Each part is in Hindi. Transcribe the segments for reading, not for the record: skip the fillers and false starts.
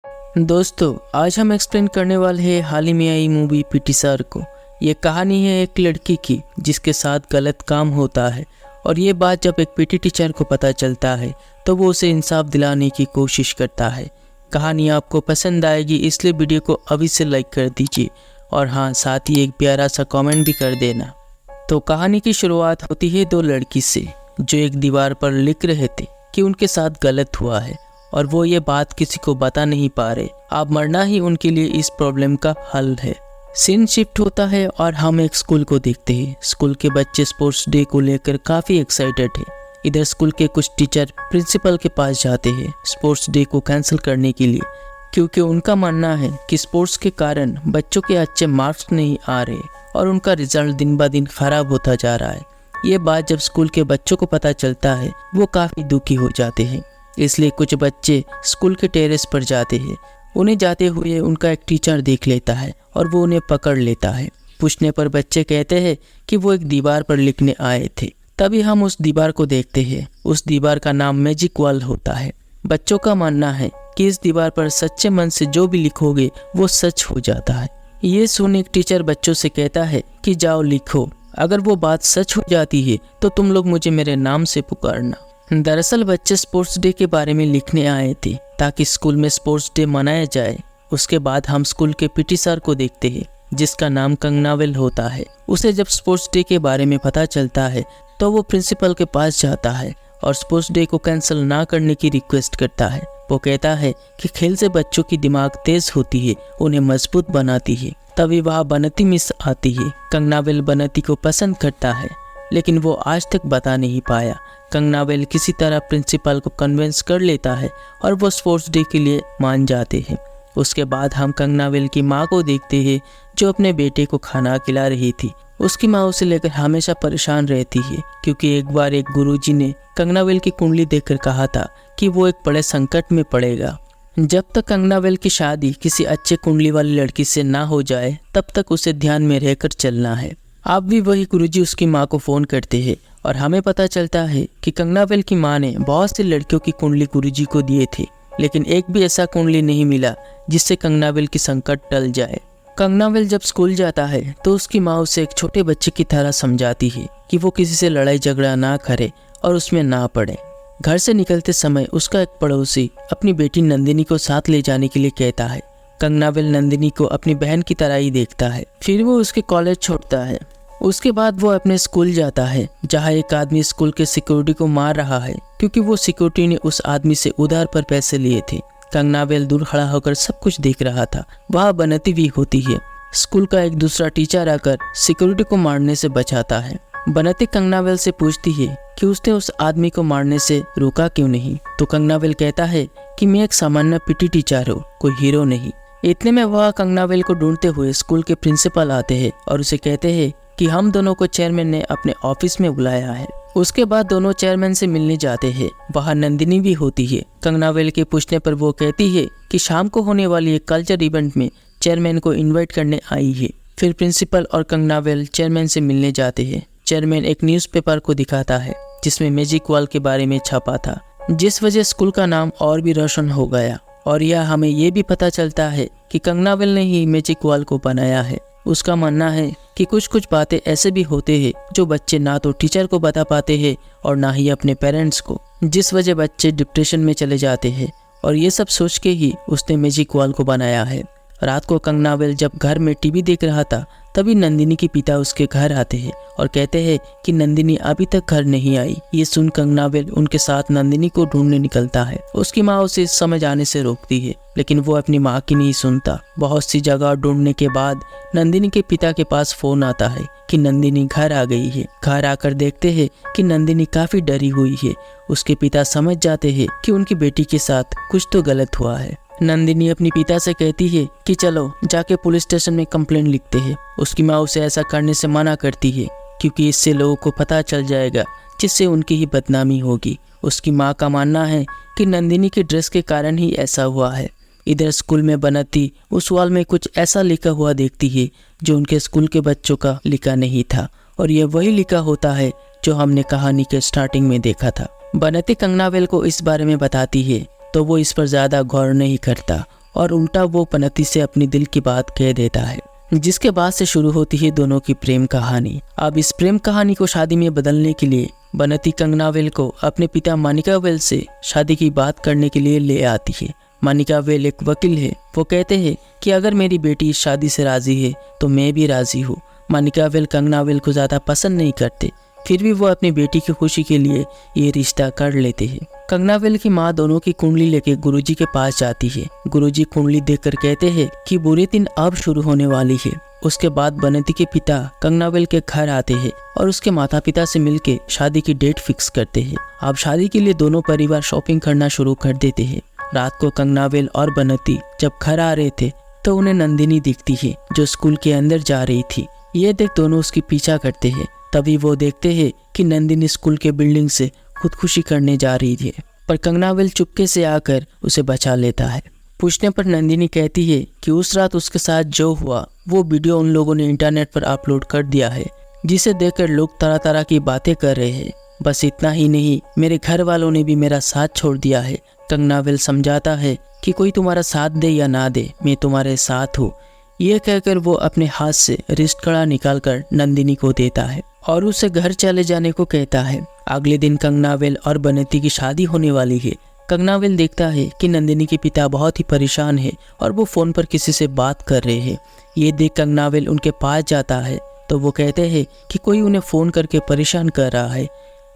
दोस्तों, आज हम एक्सप्लेन करने वाले हैं हाल ही में आई मूवी पीटी सर को। ये कहानी है एक लड़की की जिसके साथ गलत काम होता है और ये बात जब एक पीटी टीचर को पता चलता है तो वो उसे इंसाफ दिलाने की कोशिश करता है। कहानी आपको पसंद आएगी, इसलिए वीडियो को अभी से लाइक कर दीजिए और हाँ, साथ ही एक प्यारा सा कमेंट भी कर देना। तो कहानी की शुरुआत होती है दो लड़की से जो एक दीवार पर लिख रहे थे कि उनके साथ गलत हुआ है और वो ये बात किसी को बता नहीं पा रहे। अब मरना ही उनके लिए इस प्रॉब्लम का हल है। सीन शिफ्ट होता है और हम एक स्कूल को देखते हैं। स्कूल के बच्चे स्पोर्ट्स डे को लेकर काफ़ी एक्साइटेड है। इधर स्कूल के कुछ टीचर प्रिंसिपल के पास जाते हैं स्पोर्ट्स डे को कैंसिल करने के लिए, क्योंकि उनका मानना है कि स्पोर्ट्स के कारण बच्चों के अच्छे मार्क्स नहीं आ रहे और उनका रिजल्ट दिन ब दिन ख़राब होता जा रहा है। ये बात जब स्कूल के बच्चों को पता चलता है वो काफ़ी दुखी हो जाते हैं। इसलिए कुछ बच्चे स्कूल के टेरेस पर जाते हैं। उन्हें जाते हुए उनका एक टीचर देख लेता है और वो उन्हें पकड़ लेता है। पूछने पर बच्चे कहते हैं कि वो एक दीवार पर लिखने आए थे। तभी हम उस दीवार को देखते हैं। उस दीवार का नाम मैजिक वॉल होता है। बच्चों का मानना है कि इस दीवार पर सच्चे मन से जो भी लिखोगे वो सच हो जाता है। ये सुन एक टीचर बच्चों से कहता है कि जाओ लिखो, अगर वो बात सच हो जाती है तो तुम लोग मुझे मेरे नाम से पुकारना। दरअसल बच्चे स्पोर्ट्स डे के बारे में लिखने आए थे ताकि स्कूल में स्पोर्ट्स डे मनाया जाए। उसके बाद हम स्कूल के पीटी सर को देखते हैं जिसका नाम कंगनावेल होता है। उसे जब स्पोर्ट्स डे के बारे में पता चलता है तो वो प्रिंसिपल के पास जाता है और स्पोर्ट्स डे को कैंसिल ना करने की रिक्वेस्ट करता है। वो कहता है कि खेल से बच्चों की दिमाग तेज होती है, उन्हें मजबूत बनाती है। तभी वहाँ बनती मिस आती है। कंगनावेल बनती को पसंद करता है लेकिन वो आज तक बता नहीं पाया। कंगनावेल किसी तरह प्रिंसिपल को कन्विंस कर लेता है और वो स्पोर्ट्स डे के लिए मान जाते हैं। उसके बाद हम कंगनावेल की माँ को देखते हैं जो अपने बेटे को खाना खिला रही थी। उसकी माँ उसे लेकर हमेशा परेशान रहती है क्योंकि एक बार एक गुरुजी ने कंगनावेल की कुंडली देखकर कहा था कि वो एक बड़े संकट में पड़ेगा। जब तक कंगनावेल की शादी किसी अच्छे कुंडली वाली लड़की से ना हो जाए तब तक उसे ध्यान में रहकर चलना है। अब भी वही गुरुजी उसकी माँ को फ़ोन करते हैं और हमें पता चलता है कि कंगनावेल की माँ ने बहुत सी लड़कियों की कुंडली गुरुजी को दिए थे, लेकिन एक भी ऐसा कुंडली नहीं मिला जिससे कंगनावेल की संकट टल जाए। कंगनावेल जब स्कूल जाता है तो उसकी माँ उसे एक छोटे बच्चे की तरह समझाती है कि वो किसी से लड़ाई झगड़ा ना करे और उसमें ना पड़े। घर से निकलते समय उसका एक पड़ोसी अपनी बेटी नंदिनी को साथ ले जाने के लिए कहता है। कंगनावेल नंदिनी को अपनी बहन की तरह ही देखता है। फिर वो उसके कॉलेज छोड़ता है। उसके बाद वो अपने स्कूल जाता है जहाँ एक आदमी स्कूल के सिक्योरिटी को मार रहा है क्योंकि वो सिक्योरिटी ने उस आदमी से उधार पर पैसे लिए थे। कंगनावेल दूर खड़ा होकर सब कुछ देख रहा था। वह बनती भी होती है। स्कूल का एक दूसरा टीचर आकर सिक्योरिटी को मारने से बचाता है। बनती कंगनावेल से पूछती है कि उसने उस आदमी को मारने से रोका क्यों नहीं, तो कंगनावेल कहता है कि मैं एक सामान्य पीटी टीचर हूँ, कोई हीरो नहीं। इतने में वह कंगनावेल को ढूंढते हुए स्कूल के प्रिंसिपल आते हैं और उसे कहते हैं कि हम दोनों को चेयरमैन ने अपने ऑफिस में बुलाया है। उसके बाद दोनों चेयरमैन से मिलने जाते हैं। वहाँ नंदिनी भी होती है। कंगनावेल के पूछने पर वो कहती है कि शाम को होने वाली एक कल्चर इवेंट में चेयरमैन को इनवाइट करने आई है। फिर प्रिंसिपल और कंगनावेल चेयरमैन से मिलने जाते हैं। चेयरमैन एक न्यूज़पेपर को दिखाता है जिसमें मैजिक वॉल के बारे में छपा था, जिस वजह स्कूल का नाम और भी रोशन हो गया। और यह हमें ये भी पता चलता है कि कंगनावेल ने ही मैजिक वॉल को बनाया है। उसका मानना है कि कुछ कुछ बातें ऐसे भी होते हैं जो बच्चे ना तो टीचर को बता पाते हैं और ना ही अपने पेरेंट्स को, जिस वजह बच्चे डिप्रेशन में चले जाते हैं। और ये सब सोच के ही उसने मैजिक वॉल को बनाया है। रात को कंगनावेल जब घर में टीवी देख रहा था तभी नंदिनी के पिता उसके घर आते हैं और कहते हैं कि नंदिनी अभी तक घर नहीं आई। ये सुन कंगनावेल उनके साथ नंदिनी को ढूंढने निकलता है। उसकी माँ उसे इस समय जाने से रोकती है लेकिन वो अपनी माँ की नहीं सुनता। बहुत सी जगह ढूंढने के बाद नंदिनी के पिता के पास फोन आता है कि नंदिनी घर आ गई है। घर आकर देखते हैं कि नंदिनी काफी डरी हुई है। उसके पिता समझ जाते हैं कि उनकी बेटी के साथ कुछ तो गलत हुआ है। नंदिनी अपनी पिता से कहती है कि चलो जाके पुलिस स्टेशन में कंप्लेंट लिखते हैं। उसकी माँ उसे ऐसा करने से मना करती है क्योंकि इससे लोगों को पता चल जाएगा जिससे उनकी ही बदनामी होगी। उसकी माँ का मानना है कि नंदिनी के ड्रेस के कारण ही ऐसा हुआ है। इधर स्कूल में बनती उस वॉल में कुछ ऐसा लिखा हुआ देखती है जो उनके स्कूल के बच्चों का लिखा नहीं था और यह वही लिखा होता है जो हमने कहानी के स्टार्टिंग में देखा था। बनती कंगनावेल को इस बारे में बताती है तो वो इस पर ज़्यादा गौर नहीं करता और उल्टा वो बनती से अपनी दिल की बात कह देता है, जिसके बाद से शुरू होती है दोनों की प्रेम कहानी। अब इस प्रेम कहानी को शादी में बदलने के लिए बनती कंगनावेल को अपने पिता मानिकावेल से शादी की बात करने के लिए ले आती है। मानिकावेल एक वकील है। वो कहते हैं कि अगर मेरी बेटी इस शादी से राजी है तो मैं भी राजी हूँ। मानिकावेल कंगनावेल को ज़्यादा पसंद नहीं करते, फिर भी वो अपनी बेटी की खुशी के लिए ये रिश्ता कर लेते हैं। कंगनावेल की माँ दोनों की कुंडली लेके गुरुजी के पास जाती है। गुरुजी कुंडली देखकर कहते हैं कि बुरे दिन अब शुरू होने वाली है। उसके बाद बनती के पिता कंगनावेल के घर आते हैं और उसके माता पिता से मिलके शादी की डेट फिक्स करते हैं। अब शादी के लिए दोनों परिवार शॉपिंग करना शुरू कर देते हैं। रात को कंगनावेल और बनती जब घर आ रहे थे तो उन्हें नंदिनी दिखती है जो स्कूल के अंदर जा रही थी। ये देख दोनों उसकी पीछा करते हैं। तभी वो देखते हैं कि नंदिनी स्कूल के बिल्डिंग से खुदकुशी करने जा रही है, पर कंगनावेल चुपके से आकर उसे बचा लेता है। पूछने पर नंदिनी कहती है कि उस रात उसके साथ जो हुआ वो वीडियो उन लोगों ने इंटरनेट पर अपलोड कर दिया है, जिसे देखकर लोग तरह तरह की बातें कर रहे हैं। बस इतना ही नहीं, मेरे घर वालों ने भी मेरा साथ छोड़ दिया है। कंगनावेल समझाता है कि कोई तुम्हारा साथ दे या ना दे, मैं तुम्हारे साथ हूँ। ये कहकर वो अपने हाथ से रिस्ट कड़ा निकालकर नंदिनी को देता है और उसे घर चले जाने को कहता है। अगले दिन कंगनावेल और बनती की शादी होने वाली है। कंगनावेल देखता है कि नंदिनी के पिता बहुत ही परेशान है और वो फ़ोन पर किसी से बात कर रहे हैं। ये देख कंगनावेल उनके पास जाता है तो वो कहते हैं कि कोई उन्हें फ़ोन करके परेशान कर रहा है।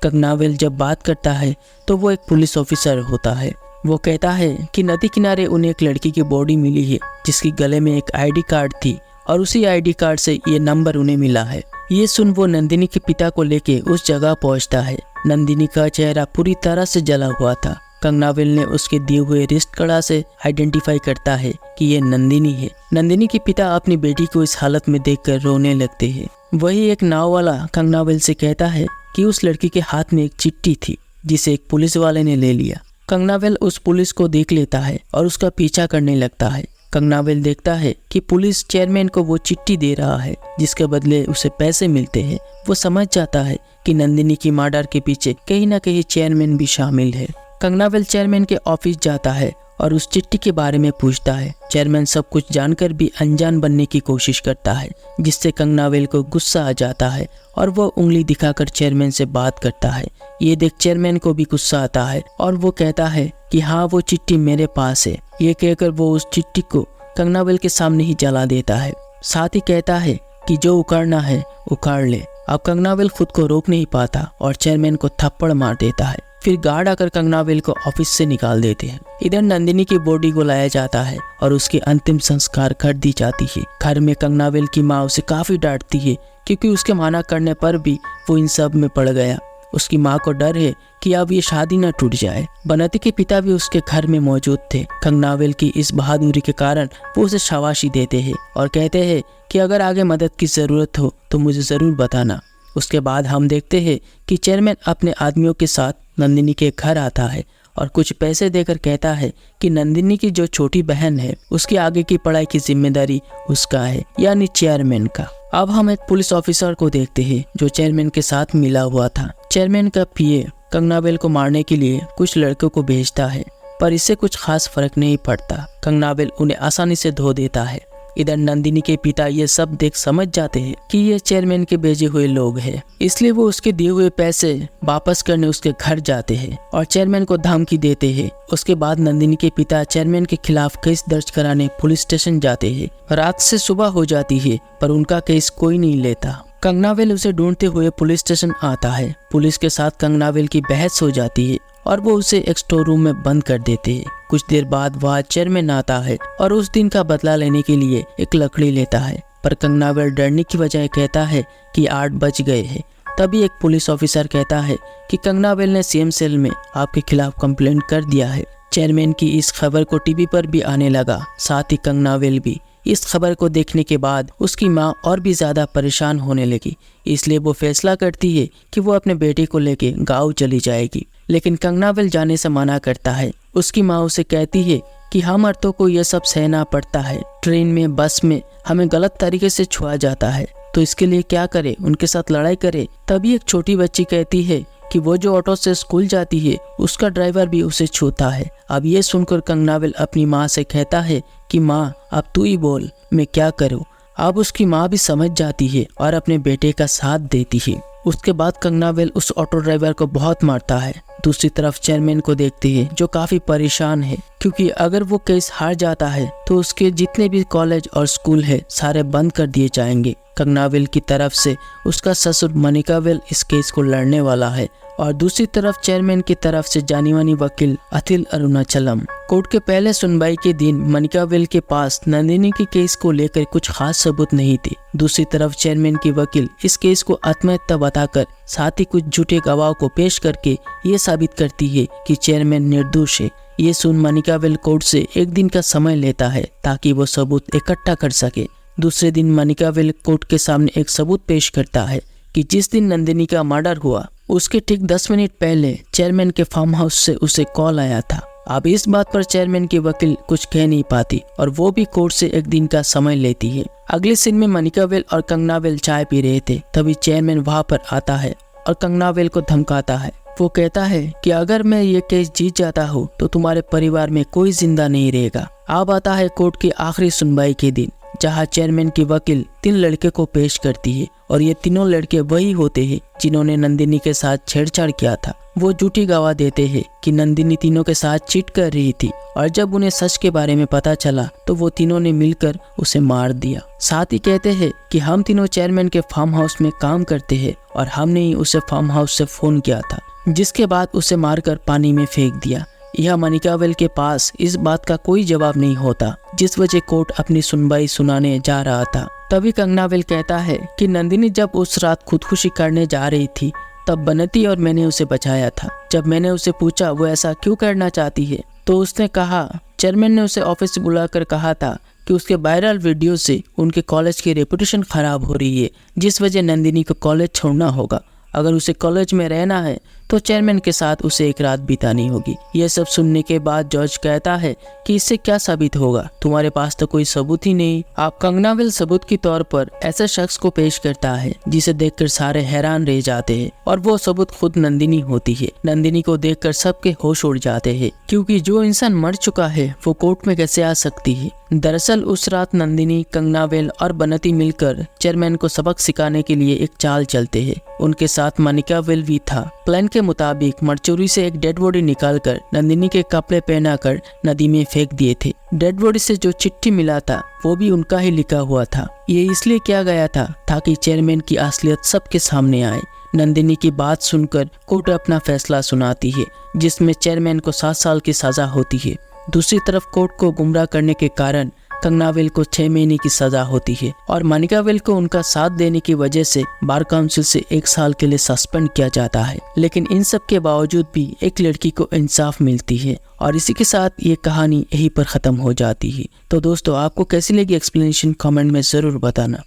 कंगनावेल जब बात करता है तो वो एक पुलिस ऑफिसर होता है। वो कहता है कि नदी किनारे उन्हें एक लड़की की बॉडी मिली है जिसकी गले में एक आईडी कार्ड थी और उसी आईडी कार्ड से ये नंबर उन्हें मिला है। ये सुन वो नंदिनी के पिता को लेके उस जगह पहुंचता है। नंदिनी का चेहरा पूरी तरह से जला हुआ था। कंगनावेल ने उसके दिए हुए रिस्ट कड़ा से आइडेंटिफाई करता है कि ये नंदिनी है। नंदिनी के पिता अपनी बेटी को इस हालत में देखकर रोने लगते हैं। वही एक नाव वाला कंगनावेल से कहता है कि उस लड़की के हाथ में एक चिट्ठी थी जिसे एक पुलिस वाले ने ले लिया। कंगनावेल उस पुलिस को देख लेता है और उसका पीछा करने लगता है। कंगनावेल देखता है कि पुलिस चेयरमैन को वो चिट्ठी दे रहा है जिसके बदले उसे पैसे मिलते हैं। वो समझ जाता है कि नंदिनी की मर्डर के पीछे कहीं ना कहीं चेयरमैन भी शामिल है। कंगनावेल चेयरमैन के ऑफिस जाता है और उस चिट्ठी के बारे में पूछता है। चेयरमैन सब कुछ जानकर भी अनजान बनने की कोशिश करता है, जिससे कंगनावेल को गुस्सा आ जाता है और वो उंगली दिखाकर चेयरमैन से बात करता है। ये देख चेयरमैन को भी गुस्सा आता है और वो कहता है कि हाँ, वो चिट्ठी मेरे पास है। ये कहकर वो उस चिट्ठी को कंगनावेल के सामने ही जला देता है। साथ ही कहता है कि जो उखाड़ना है उखाड़ ले। अब कंगनावेल खुद को रोक नहीं पाता और चेयरमैन को थप्पड़ मार देता है। फिर गार्ड आकर कंगनावेल को ऑफिस से निकाल देते हैं। इधर नंदिनी की बॉडी को लाया जाता है और उसके अंतिम संस्कार कर दी जाती है। घर में कंगनावेल की माँ उसे काफी डांटती है क्योंकि उसके माना करने पर भी वो इन सब में पड़ गया। उसकी माँ को डर है कि अब ये शादी न टूट जाए। बनती के पिता भी उसके घर में मौजूद थे। कंगनावेल की इस बहादुरी के कारण वो उसे शाबाशी देते हैं और कहते हैं कि अगर आगे मदद की ज़रूरत हो तो मुझे ज़रूर बताना। उसके बाद हम देखते हैं कि चेयरमैन अपने आदमियों के साथ नंदिनी के घर आता है और कुछ पैसे देकर कहता है कि नंदिनी की जो छोटी बहन है उसकी आगे की पढ़ाई की जिम्मेदारी उसका है, यानी चेयरमैन का। अब हम एक पुलिस ऑफिसर को देखते हैं जो चेयरमैन के साथ मिला हुआ था। चेयरमैन का पीए कंगनावेल को मारने के लिए कुछ लड़कों को भेजता है, पर इससे कुछ खास फर्क नहीं पड़ता। कंगनावेल उन्हें आसानी से धो देता है। इधर नंदिनी के पिता ये सब देख समझ जाते हैं कि ये चेयरमैन के भेजे हुए लोग हैं, इसलिए वो उसके दिए हुए पैसे वापस करने उसके घर जाते हैं और चेयरमैन को धमकी देते हैं। उसके बाद नंदिनी के पिता चेयरमैन के खिलाफ केस दर्ज कराने पुलिस स्टेशन जाते हैं। रात से सुबह हो जाती है पर उनका केस कोई नहीं लेता। कंगनावेल उसे ढूंढते हुए पुलिस स्टेशन आता है। पुलिस के साथ कंगनावेल की बहस हो जाती है और वो उसे एक स्टोर रूम में बंद कर देते हैं। कुछ देर बाद वहाँ चेयरमैन आता है और उस दिन का बदला लेने के लिए एक लकड़ी लेता है, पर कंगनावेल डरने की बजाय कहता है कि 8 बज गए हैं। तभी एक पुलिस ऑफिसर कहता है कि कंगनावेल ने सीएम सेल में आपके खिलाफ कंप्लेंट कर दिया है। चेयरमैन की इस खबर को टीवी पर भी आने लगा, साथ ही कंगनावेल भी। इस खबर को देखने के बाद उसकी माँ और भी ज़्यादा परेशान होने लगी, इसलिए वो फैसला करती है कि वो अपने बेटे को लेके गाँव चली जाएगी। लेकिन कंगनावेल जाने से मना करता है। उसकी माँ उसे कहती है कि हम औरतों को यह सब सहना पड़ता है, ट्रेन में, बस में हमें गलत तरीके से छुआ जाता है, तो इसके लिए क्या करे, उनके साथ लड़ाई करे। तभी एक छोटी बच्ची कहती है कि वो जो ऑटो से स्कूल जाती है उसका ड्राइवर भी उसे छूता है। अब ये सुनकर कंगनाविल अपनी माँ से कहता है कि माँ अब तू ही बोल, मैं क्या करूँ। अब उसकी माँ भी समझ जाती है और अपने बेटे का साथ देती है। उसके बाद कंगनाविल उस ऑटो ड्राइवर को बहुत मारता है। दूसरी तरफ चेयरमैन को देखती है जो काफी परेशान है, क्योंकि अगर वो केस हार जाता है तो उसके जितने भी कॉलेज और स्कूल है सारे बंद कर दिए जाएंगे। कंगनाविल की तरफ से उसका ससुर मनिकाविल इस केस को लड़ने वाला है और दूसरी तरफ चेयरमैन की तरफ से जानी मानी वकील अथिल अरुणाचलम। कोर्ट के पहले सुनवाई के दिन मनिकाविल के पास नंदिनी के केस को लेकर कुछ खास सबूत नहीं थे। दूसरी तरफ चेयरमैन की वकील इस केस को आत्महत्या बताकर साथ ही कुछ झूठे गवाह को पेश करके ये साबित करती है कि चेयरमैन निर्दोष है। ये सुन मनिकाविल कोर्ट से एक दिन का समय लेता है ताकि वो सबूत इकट्ठा कर सके। दूसरे दिन मनिकाविल कोर्ट के सामने एक सबूत पेश करता है कि जिस दिन नंदिनी का मर्डर हुआ उसके ठीक 10 मिनट पहले चेयरमैन के फार्म हाउस से उसे कॉल आया था। अब इस बात पर चेयरमैन की वकील कुछ कह नहीं पाती और वो भी कोर्ट से एक दिन का समय लेती है। अगले सीन में मनिकाविल और कंगनाविल चाय पी रहे थे, तभी चेयरमैन वहां पर आता है और कंगनाविल को धमकाता है। वो कहता है कि अगर मैं ये केस जीत जाता हूँ तो तुम्हारे परिवार में कोई जिंदा नहीं रहेगा। अब आता है कोर्ट की आखिरी सुनवाई के दिन, जहां चेयरमैन की वकील 3 लड़के को पेश करती है और ये तीनों लड़के वही होते हैं जिन्होंने नंदिनी के साथ छेड़छाड़ किया था। वो झूठी गवाह देते हैं कि नंदिनी तीनों के साथ चीट कर रही थी और जब उन्हें सच के बारे में पता चला तो वो तीनों ने मिलकर उसे मार दिया। साथ ही कहते हैं कि हम तीनों चेयरमैन के फार्म हाउस में काम करते हैं और हमने ही उसे फार्म हाउस से फोन किया था, जिसके बाद उसे मारकर पानी में फेंक दिया। यह मनिकाविल के पास इस बात का कोई जवाब नहीं होता, जिस वजह कोर्ट अपनी सुनवाई सुनाने जा रहा था। तभी कंगनाविल कहता है कि नंदिनी जब उस रात खुदकुशी करने जा रही थी तब बनती और मैंने उसे बचाया था। जब मैंने उसे पूछा वो ऐसा क्यों करना चाहती है तो उसने कहा चेयरमैन ने उसे ऑफिस से बुलाकर कहा था कि उसके वायरल वीडियो से उनके कॉलेज की रेपुटेशन खराब हो रही है, जिस वजह नंदिनी को कॉलेज छोड़ना होगा। अगर उसे कॉलेज में रहना है तो चेयरमैन के साथ उसे एक रात बितानी होगी। यह सब सुनने के बाद जज कहता है कि इससे क्या साबित होगा, तुम्हारे पास तो कोई सबूत ही नहीं। आप कंगनाविल सबूत के तौर पर ऐसे शख्स को पेश करता है जिसे देखकर सारे हैरान रह जाते हैं और वो सबूत खुद नंदिनी होती है। नंदिनी को देखकर सबके होश उड़ जाते हैं, क्योंकि जो इंसान मर चुका है वो कोर्ट में कैसे आ सकती है। दरअसल उस रात नंदिनी, कंगनाविल और बनती मिलकर चेयरमैन को सबक सिखाने के लिए एक चाल चलते हैं। उनके साथ मनिकाविल भी था। प्लान के मुताबिक मरचुरी से एक डेड बॉडी निकालकर नंदिनी के कपड़े पहनाकर नदी में फेंक दिए थे। डेड बॉडी से जो चिट्ठी मिला था वो भी उनका ही लिखा हुआ था। ये इसलिए किया गया था ताकि चेयरमैन की असलियत सबके सामने आए। नंदिनी की बात सुनकर कोर्ट अपना फैसला सुनाती है, जिसमें चेयरमैन को 7 साल की सजा होती है। दूसरी तरफ कोर्ट को गुमराह करने के कारण कंगनाविल को 6 महीने की सजा होती है और मनिकाविल को उनका साथ देने की वजह से बार काउंसिल से 1 साल के लिए सस्पेंड किया जाता है। लेकिन इन सब के बावजूद भी एक लड़की को इंसाफ मिलती है और इसी के साथ ये कहानी यहीं पर ख़त्म हो जाती है। तो दोस्तों, आपको कैसी लगी एक्सप्लेनेशन कमेंट में ज़रूर बताना।